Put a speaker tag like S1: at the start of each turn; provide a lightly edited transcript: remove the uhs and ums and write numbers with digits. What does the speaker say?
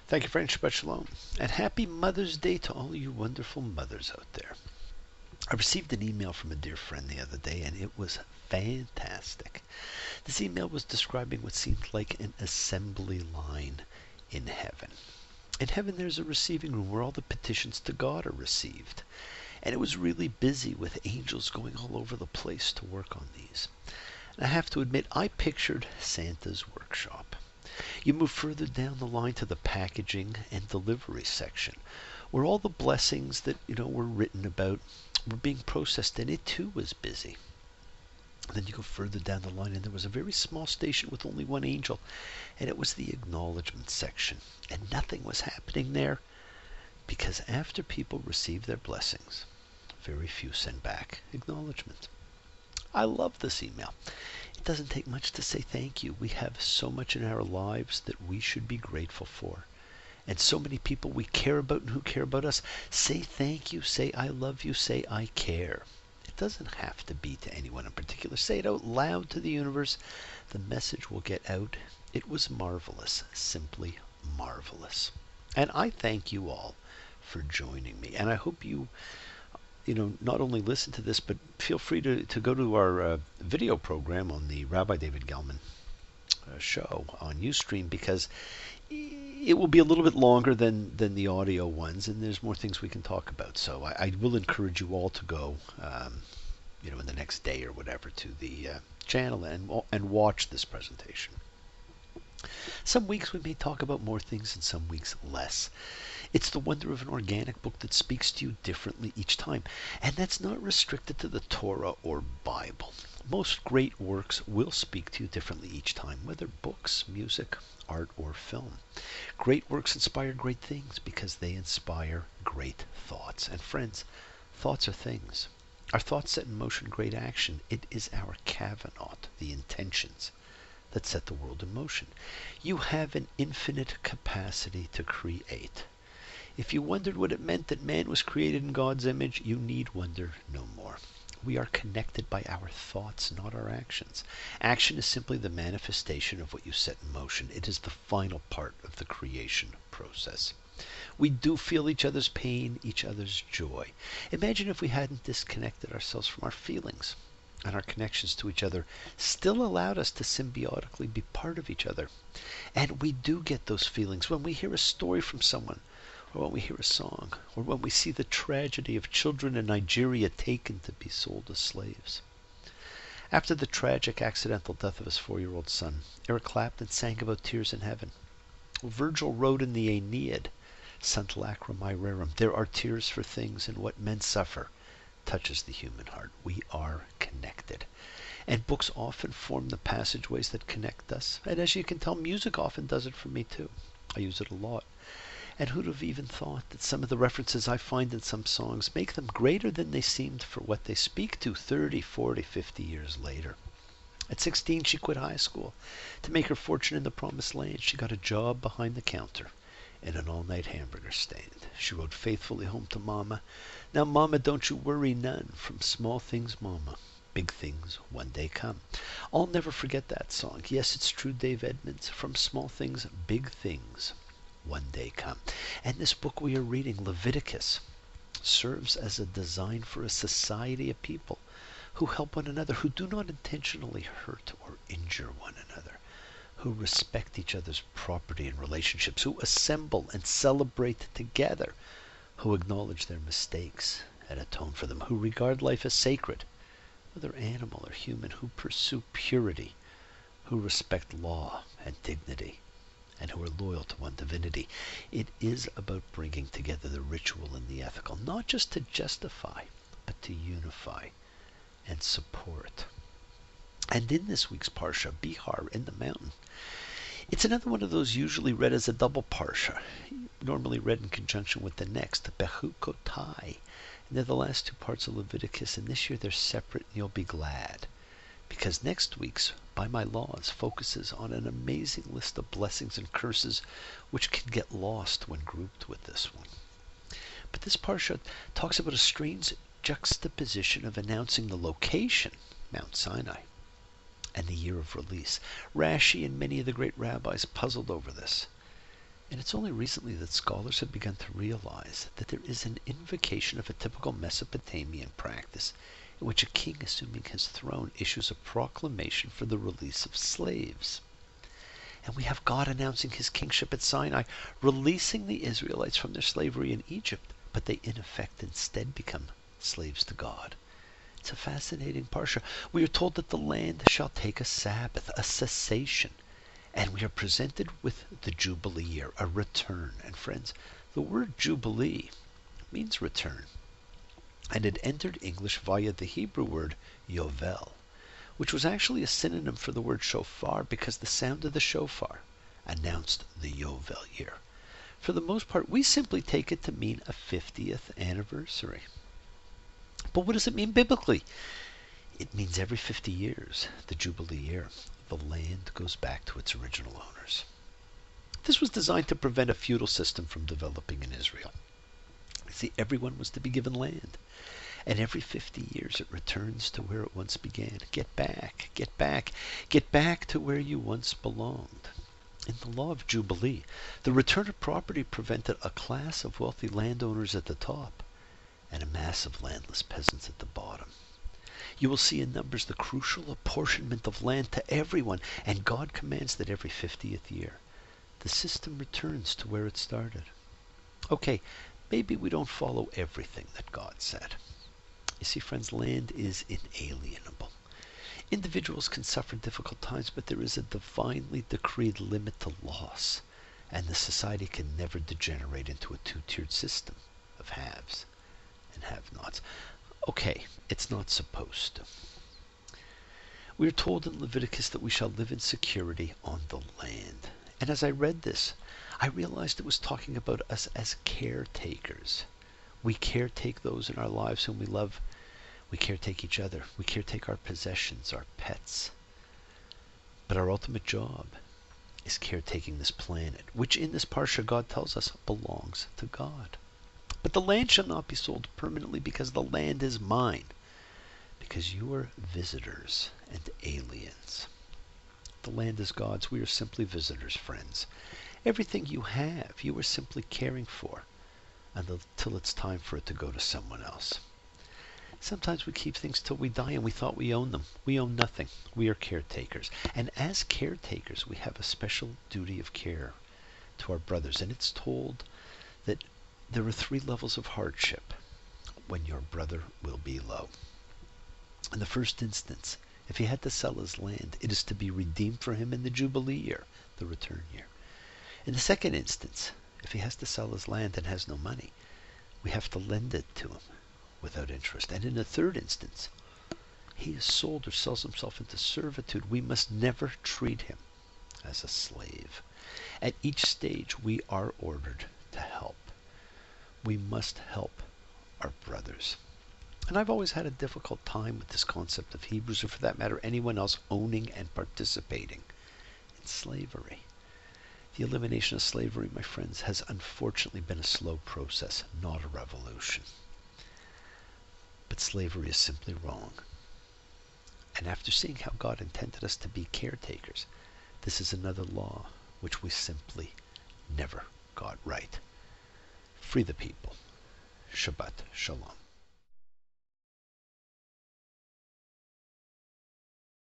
S1: Thank you, friend. Shabbat Shalom. And happy Mother's Day to all you wonderful mothers out there. I received an email from a dear friend the other day, and it was fantastic. This email was describing what seemed like an assembly line in heaven. In heaven, there's a receiving room where all the petitions to God are received. And it was really busy with angels going all over the place to work on these. And I have to admit, I pictured Santa's workshop. You move further down the line to the packaging and delivery section, where all the blessings that were written about were being processed, and it too was busy. Then you go further down the line, and there was a very small station with only one angel, and it was the acknowledgement section. And nothing was happening there, because after people receive their blessings, very few send back acknowledgement. I love this email. It doesn't take much to say thank you. We have so much in our lives that we should be grateful for. And so many people we care about and who care about us. Say thank you, say I love you, say I care. It doesn't have to be to anyone in particular. Say it out loud to the universe. The message will get out. It was marvelous, simply marvelous. And I thank you all for joining me. And I hope you not only listen to this, but feel free to go to our video program on the Rabbi David Gelman show on Ustream, because it will be a little bit longer than the audio ones, and there's more things we can talk about. So I will encourage you all to go, in the next day or whatever, to the channel and watch this presentation. Some weeks we may talk about more things and some weeks less. It's the wonder of an organic book that speaks to you differently each time. And that's not restricted to the Torah or Bible. Most great works will speak to you differently each time, whether books, music, art, or film. Great works inspire great things because they inspire great thoughts. And friends, thoughts are things. Our thoughts set in motion great action. It is our kavanot, the intentions, that set the world in motion. You have an infinite capacity to create. If you wondered what it meant that man was created in God's image, you need wonder no more. We are connected by our thoughts, not our actions. Action is simply the manifestation of what you set in motion. It is the final part of the creation process. We do feel each other's pain, each other's joy. Imagine if we hadn't disconnected ourselves from our feelings, and our connections to each other still allowed us to symbiotically be part of each other. And we do get those feelings when we hear a story from someone, or when we hear a song, or when we see the tragedy of children in Nigeria taken to be sold as slaves. After the tragic accidental death of his 4-year-old son, Eric Clapton sang about tears in heaven. Virgil wrote in the Aeneid, "Sunt lacrimae rerum," there are tears for things, and what men suffer touches the human heart. We are connected. And books often form the passageways that connect us. And as you can tell, music often does it for me too. I use it a lot. And who'd have even thought that some of the references I find in some songs make them greater than they seemed for what they speak to 30, 40, 50 years later. At 16, she quit high school to make her fortune in the promised land. She got a job behind the counter in an all-night hamburger stand. She wrote faithfully home to Mama, "Now, Mama, don't you worry none. From small things, Mama, big things one day come." I'll never forget that song. Yes, it's true, Dave Edmonds. From small things, big things one day come. And this book we are reading, Leviticus, serves as a design for a society of people who help one another, who do not intentionally hurt or injure one another, who respect each other's property and relationships, who assemble and celebrate together, who acknowledge their mistakes and atone for them, who regard life as sacred, whether animal or human, who pursue purity, who respect law and dignity, and who are loyal to one divinity. It is about bringing together the ritual and the ethical, not just to justify, but to unify and support. And in this week's Parsha, Bihar in the mountain, it's another one of those usually read as a double Parsha, normally read in conjunction with the next, Bechukotai. And they're the last two parts of Leviticus, and this year they're separate, and you'll be glad. Because next week's By My Laws focuses on an amazing list of blessings and curses which can get lost when grouped with this one. But this Parsha talks about a strange juxtaposition of announcing the location, Mount Sinai, and the year of release. Rashi and many of the great rabbis puzzled over this. And it's only recently that scholars have begun to realize that there is an invocation of a typical Mesopotamian practice in which a king assuming his throne issues a proclamation for the release of slaves. And we have God announcing his kingship at Sinai, releasing the Israelites from their slavery in Egypt, but they in effect instead become slaves to God. It's a fascinating parsha. We are told that the land shall take a Sabbath, a cessation, and we are presented with the Jubilee year, a return. And friends, the word Jubilee means return, and it entered English via the Hebrew word Yovel, which was actually a synonym for the word shofar because the sound of the shofar announced the Yovel year. For the most part, we simply take it to mean a 50th anniversary. But what does it mean biblically? It means every 50 years, the Jubilee year, the land goes back to its original owners. This was designed to prevent a feudal system from developing in Israel. See, everyone was to be given land. And every 50 years it returns to where it once began. Get back, get back, get back to where you once belonged. In the law of Jubilee, the return of property prevented a class of wealthy landowners at the top and a mass of landless peasants at the bottom. You will see in Numbers the crucial apportionment of land to everyone, and God commands that every 50th year the system returns to where it started. Okay, maybe we don't follow everything that God said. You see, friends, land is inalienable. Individuals can suffer difficult times, but there is a divinely decreed limit to loss, and the society can never degenerate into a two-tiered system of haves and have-nots. Okay, it's not supposed to. We are told in Leviticus that we shall live in security on the land. And as I read this, I realized it was talking about us as caretakers. We caretake those in our lives whom we love. We caretake each other. We caretake our possessions, our pets. But our ultimate job is caretaking this planet, which in this parsha God tells us belongs to God. But the land shall not be sold permanently because the land is mine, because you are visitors and aliens. The land is God's. We are simply visitors, friends. Everything you have, you are simply caring for until it's time for it to go to someone else. Sometimes we keep things till we die and we thought we own them. We own nothing. We are caretakers. And as caretakers, we have a special duty of care to our brothers. And it's told that there are 3 levels of hardship when your brother will be low. In the first instance, if he had to sell his land, it is to be redeemed for him in the Jubilee year, the return year. In the second instance, if he has to sell his land and has no money, we have to lend it to him without interest. And in the third instance, he is sold or sells himself into servitude. We must never treat him as a slave. At each stage, we are ordered to help. We must help our brothers. And I've always had a difficult time with this concept of Hebrews, or for that matter, anyone else owning and participating in slavery. The elimination of slavery, my friends, has unfortunately been a slow process, not a revolution. But slavery is simply wrong. And after seeing how God intended us to be caretakers, this is another law which we simply never got right. Free the people. Shabbat Shalom.